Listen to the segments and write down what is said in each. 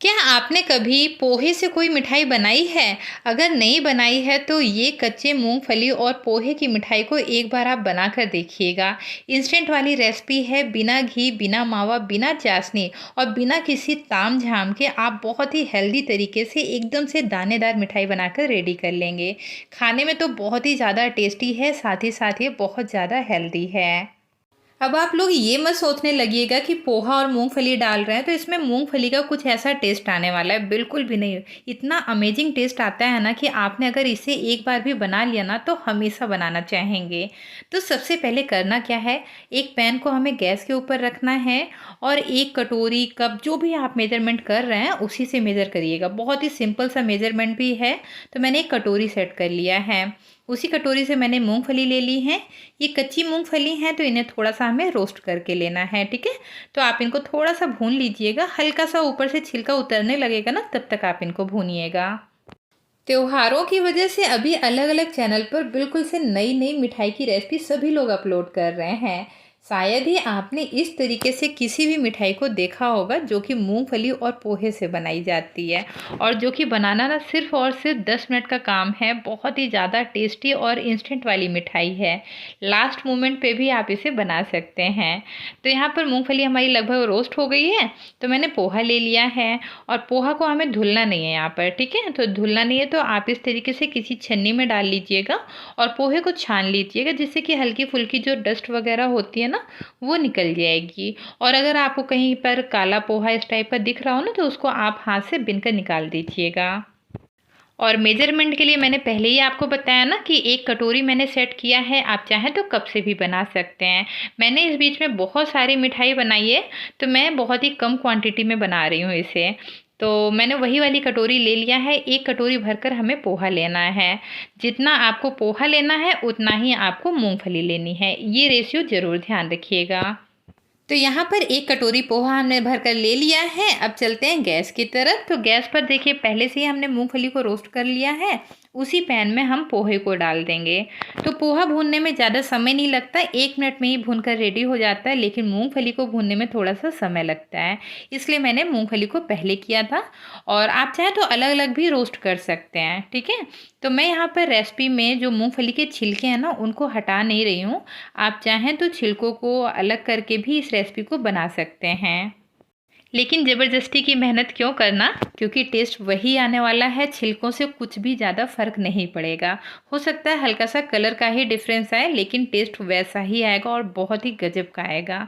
क्या आपने कभी पोहे से कोई मिठाई बनाई है? अगर नहीं बनाई है तो ये कच्चे मूँगफली और पोहे की मिठाई को एक बार आप बनाकर देखिएगा। इंस्टेंट वाली रेसिपी है, बिना घी, बिना मावा, बिना चाशनी और बिना किसी तामझाम के आप बहुत ही हेल्दी तरीके से एकदम से दानेदार मिठाई बनाकर रेडी कर लेंगे। खाने में तो बहुत ही ज़्यादा टेस्टी है, साथ ही ये बहुत ज़्यादा हेल्दी है। अब आप लोग ये मत सोचने लगिएगा कि पोहा और मूंगफली डाल रहे हैं तो इसमें मूंगफली का कुछ ऐसा टेस्ट आने वाला है, बिल्कुल भी नहीं। इतना अमेजिंग टेस्ट आता है ना कि आपने अगर इसे एक बार भी बना लिया ना तो हमेशा बनाना चाहेंगे। तो सबसे पहले करना क्या है, एक पैन को हमें गैस के ऊपर रखना है और एक कटोरी कप जो भी आप मेजरमेंट कर रहे हैं उसी से मेज़र करिएगा। बहुत ही सिंपल सा मेजरमेंट भी है। तो मैंने एक कटोरी सेट कर लिया है, उसी कटोरी से मैंने मूंगफली ले ली है। ये कच्ची मूंगफली हैं तो इन्हें थोड़ा-सा हमें रोस्ट करके लेना है, ठीक है? तो आप इनको थोड़ा-सा भून लीजिएगा, हल्का-सा ऊपर से छिलका उतरने लगेगा ना तब तक आप इनको भूनिएगा। त्योहारों की वजह से अभी अलग-अलग चैनल पर बिल्कुल से नई-नई मिठाई की रेसिपी सभी लोग अपलोड कर रहे हैं। शायद ही आपने इस तरीके से किसी भी मिठाई को देखा होगा जो कि मूंगफली और पोहे से बनाई जाती है और जो कि बनाना ना सिर्फ़ और सिर्फ 10 मिनट का काम है। बहुत ही ज़्यादा टेस्टी और इंस्टेंट वाली मिठाई है। लास्ट मोमेंट पे भी आप इसे बना सकते हैं। तो यहाँ पर मूंगफली हमारी लगभग रोस्ट हो गई है, तो मैंने पोहा ले लिया है और पोहा को हमें धुलना नहीं है यहाँ पर, ठीक है? तो धुलना नहीं है तो आप इस तरीके से किसी छन्नी में डाल लीजिएगा और पोहे को छान लीजिएगा, जिससे कि हल्की-फुल्की जो डस्ट वगैरह होती है ना, वो निकल जाएगी। और अगर आपको कहीं पर काला पोहा इस टाइप का दिख रहा हो ना, तो उसको आप हाथ से बीनकर निकाल दीजिएगा। और मेजरमेंट के लिए मैंने पहले ही आपको बताया ना कि एक कटोरी मैंने सेट किया है, आप चाहें तो कप से भी बना सकते हैं। मैंने इस बीच में बहुत सारी मिठाई बनाई है, तो मैं बहुत ही कम क्वांटिटी में बना रही हूँ इसे। तो मैंने वही वाली कटोरी ले लिया है, एक कटोरी भरकर हमें पोहा लेना है। जितना आपको पोहा लेना है उतना ही आपको मूंगफली लेनी है, ये रेशियो ज़रूर ध्यान रखिएगा। तो यहाँ पर एक कटोरी पोहा हमने भरकर ले लिया है। अब चलते हैं गैस की तरफ। तो गैस पर देखिए पहले से ही हमने मूंगफली को रोस्ट कर लिया है। उसी पैन में हम पोहे को डाल देंगे। तो पोहा भूनने में ज़्यादा समय नहीं लगता, 1 मिनट में ही भूनकर रेडी हो जाता है, लेकिन मूंगफली को भूनने में थोड़ा-सा समय लगता है। इसलिए मैंने मूंगफली को पहले किया था और आप चाहें तो अलग-अलग भी रोस्ट कर सकते हैं, ठीक है? तो मैं यहाँ पर रेसिपी में जो मूंगफली के छिलके हैं ना, उनको हटा नहीं रही हूँ। आप चाहें तो छिलकों को अलग करके भी इस रेसिपी को बना सकते हैं। लेकिन ज़बरदस्ती की मेहनत क्यों करना, क्योंकि टेस्ट वही आने वाला है, छिलकों से कुछ भी ज़्यादा फ़र्क नहीं पड़ेगा। हो सकता है हल्का-सा कलर का ही डिफ़रेंस आए, लेकिन टेस्ट वैसा ही आएगा और बहुत ही गज़ब का आएगा।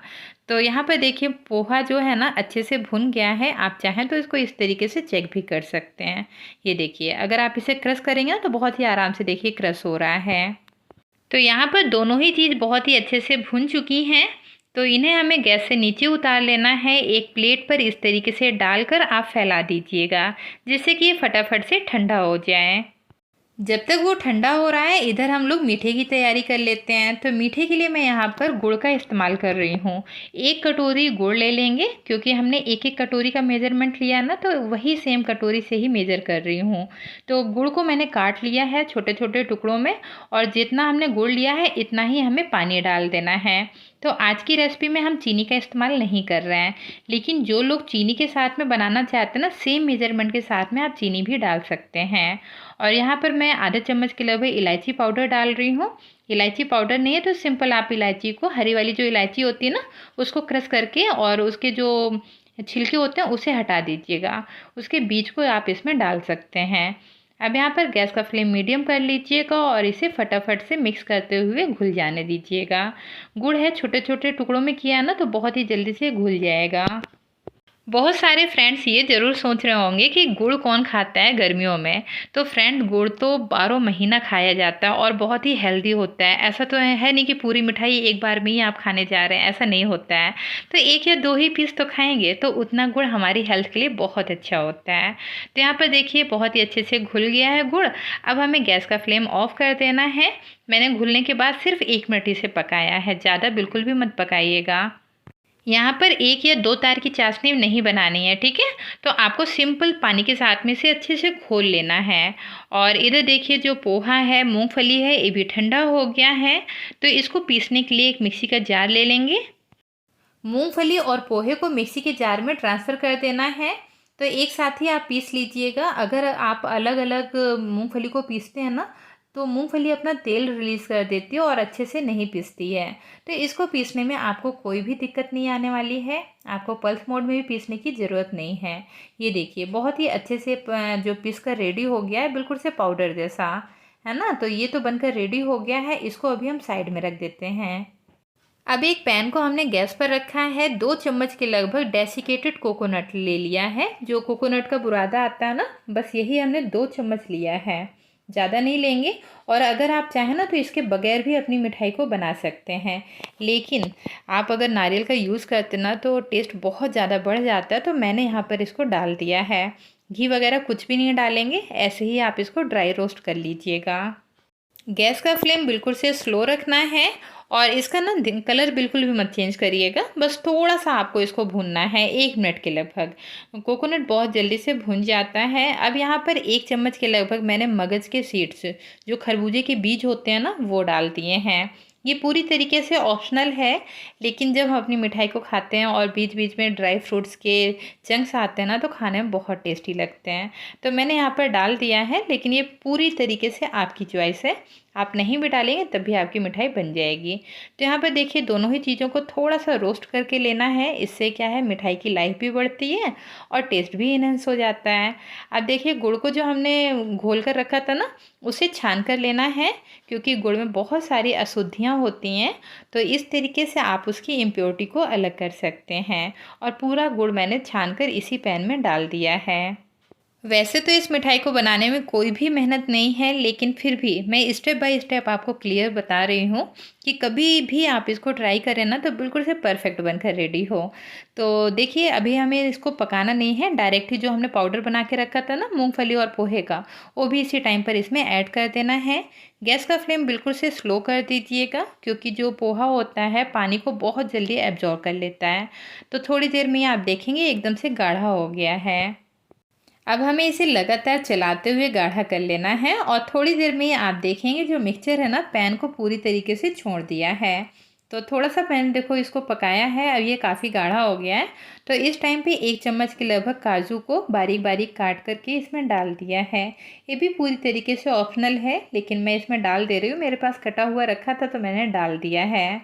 तो यहाँ पर देखिए पोहा जो है ना अच्छे से भुन गया है, आप चाहें तो इसको इस तरीके से चेक भी कर सकते हैं। ये देखिए अगर आप इसे क्रश करेंगे ना तो बहुत ही आराम से देखिए क्रश हो रहा है। तो यहाँ पर दोनों ही चीज़ बहुत ही अच्छे से भुन चुकी हैं। तो इन्हें हमें गैस से नीचे उतार लेना है। एक प्लेट पर इस तरीके से डालकर आप फैला दीजिएगा, जिससे कि ये फटाफट से ठंडा हो जाए। जब तक वो ठंडा हो रहा है इधर हम लोग मीठे की तैयारी कर लेते हैं। तो मीठे के लिए मैं यहाँ पर गुड़ का इस्तेमाल कर रही हूँ। 1 कटोरी गुड़ ले लेंगे, क्योंकि हमने एक-एक कटोरी का मेज़रमेंट लिया ना, तो वही सेम कटोरी से ही मेज़र कर रही हूँ। तो गुड़ को मैंने काट लिया है छोटे-छोटे टुकड़ों में और जितना हमने गुड़ लिया है इतना ही हमें पानी डाल देना है। तो आज की रेसिपी में हम चीनी का इस्तेमाल नहीं कर रहे हैं, लेकिन जो लोग चीनी के साथ में बनाना चाहते हैं ना, सेम मेज़रमेंट के साथ में आप चीनी भी डाल सकते हैं। और यहाँ पर मैं आधा चम्मच के लगभग इलायची पाउडर डाल रही हूँ। इलायची पाउडर नहीं है तो सिंपल आप इलायची को, हरी वाली जो इलायची होती है ना, उसको क्रश करके और उसके जो छिलके होते हैं उसे हटा दीजिएगा। उसके बीज को आप इसमें डाल सकते हैं। अब यहाँ पर गैस का फ्लेम मीडियम कर लीजिएगा और इसे फटाफट से मिक्स करते हुए घुल जाने दीजिएगा। गुड़ है छोटे-छोटे टुकड़ों में किया ना, तो बहुत ही जल्दी से घुल जाएगा। बहुत सारे फ्रेंड्स ये ज़रूर सोच रहे होंगे कि गुड़ कौन खाता है गर्मियों में। तो फ्रेंड गुड़ तो 12 महीना खाया जाता है और बहुत ही हेल्दी होता है। ऐसा तो है नहीं कि पूरी मिठाई एक बार में ही आप खाने जा रहे हैं, ऐसा नहीं होता है। तो 1 या 2 ही पीस तो खाएंगे, तो उतना गुड़ हमारी हेल्थ के लिए बहुत अच्छा होता है। तो यहाँ पर देखिए बहुत ही अच्छे से घुल गया है गुड़। अब हमें गैस का फ्लेम ऑफ कर देना है। मैंने घुलने के बाद सिर्फ 1 मिनट इसे पकाया है, ज़्यादा बिल्कुल भी मत पकाइएगा। यहाँ पर 1 या 2 तार की चाशनी नहीं बनानी है, ठीक है? तो आपको सिंपल पानी के साथ में से अच्छे से घोल लेना है। और इधर देखिए जो पोहा है, मूंगफली है, ये भी ठंडा हो गया है। तो इसको पीसने के लिए एक मिक्सी का जार ले लेंगे। मूंगफली और पोहे को मिक्सी के जार में ट्रांसफ़र कर देना है। तो तो एक साथ ही आप पीस लीजिएगा। अगर आप अलग अलग मूंगफली को पीसते हैं ना, तो मूंगफली अपना तेल रिलीज़ कर देती है और अच्छे से नहीं पिसती है। तो इसको पीसने में आपको कोई भी दिक्कत नहीं आने वाली है। आपको पल्स मोड में भी पीसने की ज़रूरत नहीं है। ये देखिए बहुत ही अच्छे से जो पीस कर रेडी हो गया है, बिल्कुल से पाउडर जैसा, है ना। तो ये तो बनकर रेडी हो गया है। इसको अभी हम साइड में रख देते हैं। अब एक पैन को हमने गैस पर रखा है। 2 चम्मच के लगभग डेसिकेटेड कोकोनट ले लिया है। जो कोकोनट का बुरादा आता है ना, बस यही हमने 2 चम्मच लिया है, ज़्यादा नहीं लेंगे। और अगर आप चाहें ना तो इसके बगैर भी अपनी मिठाई को बना सकते हैं, लेकिन आप अगर नारियल का यूज़ करते ना तो टेस्ट बहुत ज़्यादा बढ़ जाता है। तो मैंने यहाँ पर इसको डाल दिया है। घी वगैरह कुछ भी नहीं डालेंगे, ऐसे ही आप इसको ड्राई रोस्ट कर लीजिएगा। गैस का फ्लेम बिल्कुल से स्लो रखना है और इसका ना कलर बिल्कुल भी मत चेंज करिएगा। बस थोड़ा सा आपको इसको भूनना है, 1 मिनट के लगभग। कोकोनट बहुत जल्दी से भुन जाता है। अब यहाँ पर 1 चम्मच के लगभग मैंने मगज के सीड्स, जो खरबूजे के बीज होते हैं ना, वो डाल दिए हैं। ये पूरी तरीके से ऑप्शनल है, लेकिन जब हम अपनी मिठाई को खाते हैं और बीच बीच में ड्राई फ्रूट्स के चंक्स आते हैं ना, तो खाने में बहुत टेस्टी लगते हैं। तो मैंने यहाँ पर डाल दिया है, लेकिन ये पूरी तरीके से आपकी चॉइस है। आप नहीं भी डालेंगे तब भी आपकी मिठाई बन जाएगी। तो यहाँ पर देखिए दोनों ही चीज़ों को थोड़ा सा रोस्ट करके लेना है। इससे क्या है, मिठाई की लाइफ भी बढ़ती है और टेस्ट भी इनहेंस हो जाता है। अब देखिए गुड़ को जो हमने घोल कर रखा था ना, उसे छान कर लेना है, क्योंकि गुड़ में बहुत सारी अशुद्धियाँ होती हैं। तो इस तरीके से आप उसकी इम्प्योरिटी को अलग कर सकते हैं। और पूरा गुड़ मैंने छान कर इसी पैन में डाल दिया है। वैसे तो इस मिठाई को बनाने में कोई भी मेहनत नहीं है, लेकिन फिर भी मैं स्टेप बाय स्टेप आपको क्लियर बता रही हूँ कि कभी भी आप इसको ट्राई करें ना तो बिल्कुल से परफेक्ट बनकर रेडी हो। तो देखिए अभी हमें इसको पकाना नहीं है, डायरेक्ट ही जो हमने पाउडर बना के रखा था ना मूंगफली और पोहे का, वो भी इसी टाइम पर इसमें ऐड कर देना है। गैस का फ्लेम बिल्कुल से स्लो कर दीजिएगा, क्योंकि जो पोहा होता है पानी को बहुत जल्दी एब्जॉर्ब कर लेता है। तो थोड़ी देर में आप देखेंगे एकदम से गाढ़ा हो गया है। अब हमें इसे लगातार चलाते हुए गाढ़ा कर लेना है और थोड़ी देर में ही आप देखेंगे जो मिक्सचर है ना, पैन को पूरी तरीके से छोड़ दिया है। तो थोड़ा सा पैन देखो इसको पकाया है, अब ये काफ़ी गाढ़ा हो गया है। तो इस टाइम पे 1 चम्मच के लगभग काजू को बारीक बारीक काट करके इसमें डाल दिया है। ये भी पूरी तरीके से ऑप्शनल है, लेकिन मैं इसमें डाल दे रही हूँ। मेरे पास कटा हुआ रखा था तो मैंने डाल दिया है।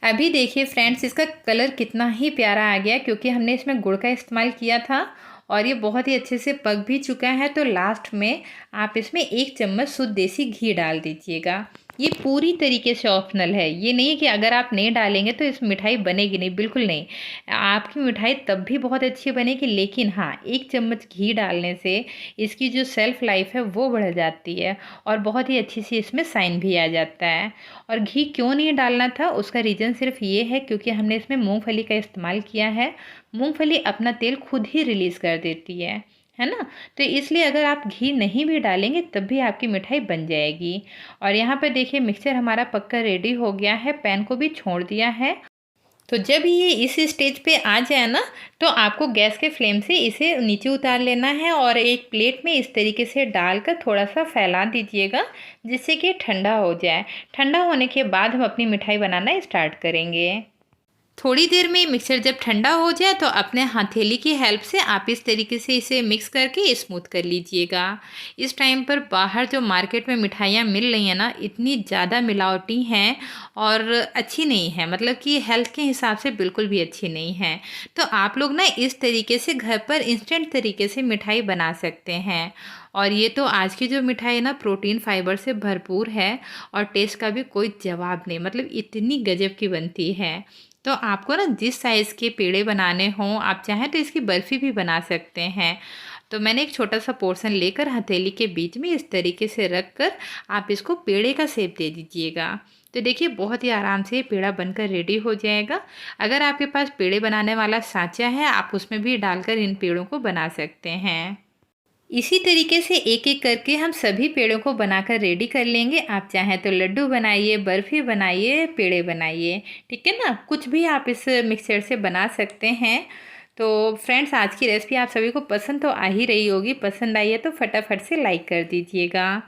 अभी देखिए फ्रेंड्स, इसका कलर कितना ही प्यारा आ गया, क्योंकि हमने इसमें गुड़ का इस्तेमाल किया था और ये बहुत ही अच्छे से पक भी चुका है। तो लास्ट में आप इसमें 1 चम्मच शुद्ध देसी घी डाल दीजिएगा। ये पूरी तरीके से ऑप्शनल है, ये नहीं है कि अगर आप नहीं डालेंगे तो इस मिठाई बनेगी नहीं, बिल्कुल नहीं। आपकी मिठाई तब भी बहुत अच्छी बनेगी, लेकिन हाँ 1 चम्मच घी डालने से इसकी जो सेल्फ लाइफ है वो बढ़ जाती है और बहुत ही अच्छी सी इसमें साइन भी आ जाता है। और घी क्यों नहीं डालना था, उसका रीज़न सिर्फ ये है क्योंकि हमने इसमें मूंगफली का इस्तेमाल किया है। मूंगफली अपना तेल खुद ही रिलीज़ कर देती है ना। तो इसलिए अगर आप घी नहीं भी डालेंगे तब भी आपकी मिठाई बन जाएगी। और यहाँ पर देखिए मिक्सचर हमारा पक्का रेडी हो गया है, पैन को भी छोड़ दिया है। तो जब ये इस स्टेज पे आ जाए ना, तो आपको गैस के फ्लेम से इसे नीचे उतार लेना है और एक प्लेट में इस तरीके से डालकर थोड़ा सा फैला दीजिएगा, जिससे कि ठंडा हो जाए। ठंडा होने के बाद हम अपनी मिठाई बनाना स्टार्ट करेंगे। थोड़ी देर में मिक्सर जब ठंडा हो जाए तो अपने हथेली की हेल्प से आप इस तरीके से इसे मिक्स करके स्मूथ कर लीजिएगा। इस टाइम पर बाहर जो मार्केट में मिठाइयाँ मिल रही हैं ना, इतनी ज़्यादा मिलावटी हैं और अच्छी नहीं है, मतलब कि हेल्थ के हिसाब से बिल्कुल भी अच्छी नहीं है। तो आप लोग ना इस तरीके से घर पर इंस्टेंट तरीके से मिठाई बना सकते हैं। और ये तो आज की जो मिठाई है ना, प्रोटीन फाइबर से भरपूर है और टेस्ट का भी कोई जवाब नहीं, मतलब इतनी गजब की बनती है। तो आपको ना जिस साइज़ के पेड़े बनाने हों, आप चाहें तो इसकी बर्फ़ी भी बना सकते हैं। तो मैंने एक छोटा सा पोर्शन लेकर हथेली के बीच में इस तरीके से रख कर आप इसको पेड़े का शेप दे दीजिएगा। तो देखिए बहुत ही आराम से ये पेड़ा बनकर रेडी हो जाएगा। अगर आपके पास पेड़े बनाने वाला सांचा है, आप उसमें भी डालकर इन पेड़ों को बना सकते हैं। इसी तरीके से एक एक करके हम सभी पेड़ों को बनाकर रेडी कर लेंगे। आप चाहें तो लड्डू बनाइए, बर्फ़ी बनाइए, पेड़े बनाइए, ठीक है ना। कुछ भी आप इस मिक्सचर से बना सकते हैं। तो फ्रेंड्स, आज की रेसिपी आप सभी को पसंद तो आ ही रही होगी। पसंद आई है तो फटाफट से लाइक कर दीजिएगा।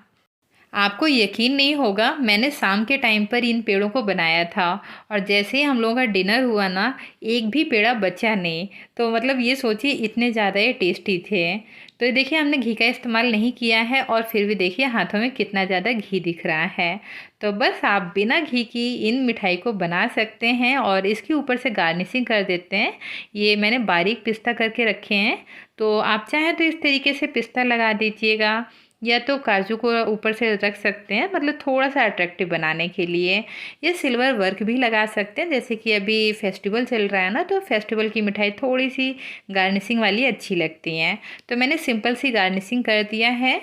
आपको यकीन नहीं होगा, मैंने शाम के टाइम पर इन पेड़ों को बनाया था और जैसे ही हम लोगों का डिनर हुआ ना, एक भी पेड़ा बचा नहीं। तो मतलब ये सोचिए इतने ज़्यादा ये टेस्टी थे। तो ये देखिए हमने घी का इस्तेमाल नहीं किया है और फिर भी देखिए हाथों में कितना ज़्यादा घी दिख रहा है। तो बस आप बिना घी की इन मिठाई को बना सकते हैं और इसके ऊपर से गार्निशिंग कर देते हैं। ये मैंने बारीक पिस्ता करके रखे हैं, तो आप चाहें तो इस तरीके से पिस्ता लगा दीजिएगा या तो काजू को ऊपर से रख सकते हैं, मतलब थोड़ा सा अट्रैक्टिव बनाने के लिए। ये सिल्वर वर्क भी लगा सकते हैं, जैसे कि अभी फेस्टिवल चल रहा है ना, तो फेस्टिवल की मिठाई थोड़ी सी गार्निशिंग वाली अच्छी लगती हैं। तो मैंने सिंपल सी गार्निशिंग कर दिया है।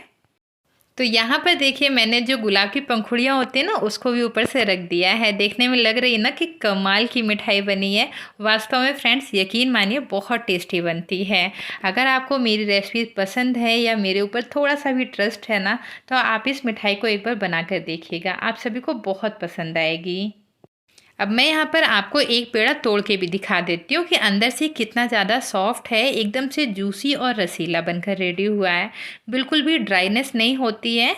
तो यहाँ पर देखिए मैंने जो गुलाब की पंखुड़ियाँ होती हैं ना, उसको भी ऊपर से रख दिया है। देखने में लग रही है ना कि कमाल की मिठाई बनी है। वास्तव में फ्रेंड्स यकीन मानिए बहुत टेस्टी बनती है। अगर आपको मेरी रेसिपी पसंद है या मेरे ऊपर थोड़ा सा भी ट्रस्ट है ना, तो आप इस मिठाई को एक बार बना कर देखिएगा, आप सभी को बहुत पसंद आएगी। अब मैं यहाँ पर आपको एक पेड़ा तोड़ के भी दिखा देती हूँ कि अंदर से कितना ज़्यादा सॉफ्ट है, एकदम से जूसी और रसीला बनकर रेडी हुआ है। बिल्कुल भी ड्राइनेस नहीं होती है।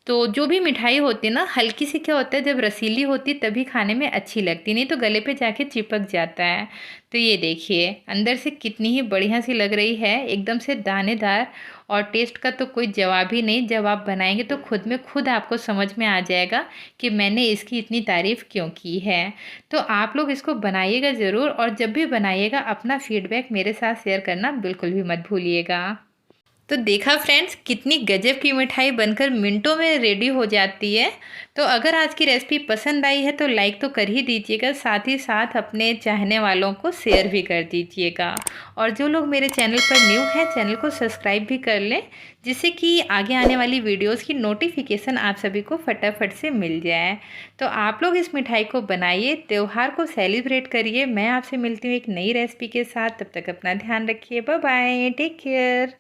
तो जो भी मिठाई होती है ना, हल्की सी क्या होता है, जब रसीली होती तभी खाने में अच्छी लगती, नहीं तो गले पे जाके चिपक जाता है। तो ये देखिए अंदर से कितनी ही बढ़िया सी लग रही है, एकदम से दानेदार। और टेस्ट का तो कोई जवाब ही नहीं, जब आप बनाएंगे तो खुद में खुद आपको समझ में आ जाएगा कि मैंने इसकी इतनी तारीफ़ क्यों की है। तो आप लोग इसको बनाइएगा ज़रूर और जब भी बनाइएगा अपना फीडबैक मेरे साथ शेयर करना बिल्कुल भी मत भूलिएगा। तो देखा फ्रेंड्स कितनी गजब की मिठाई बनकर मिनटों में रेडी हो जाती है। तो अगर आज की रेसिपी पसंद आई है तो लाइक तो कर ही दीजिएगा, साथ ही साथ अपने चाहने वालों को शेयर भी कर दीजिएगा। और जो लोग मेरे चैनल पर न्यू हैं चैनल को सब्सक्राइब भी कर लें, जिससे कि आगे आने वाली वीडियोस की नोटिफिकेशन आप सभी को फटाफट से मिल जाए। तो आप लोग इस मिठाई को बनाइए, त्यौहार को सेलिब्रेट करिए। मैं आपसे मिलती हूँ एक नई रेसिपी के साथ, तब तक अपना ध्यान रखिए। Bye bye, take care.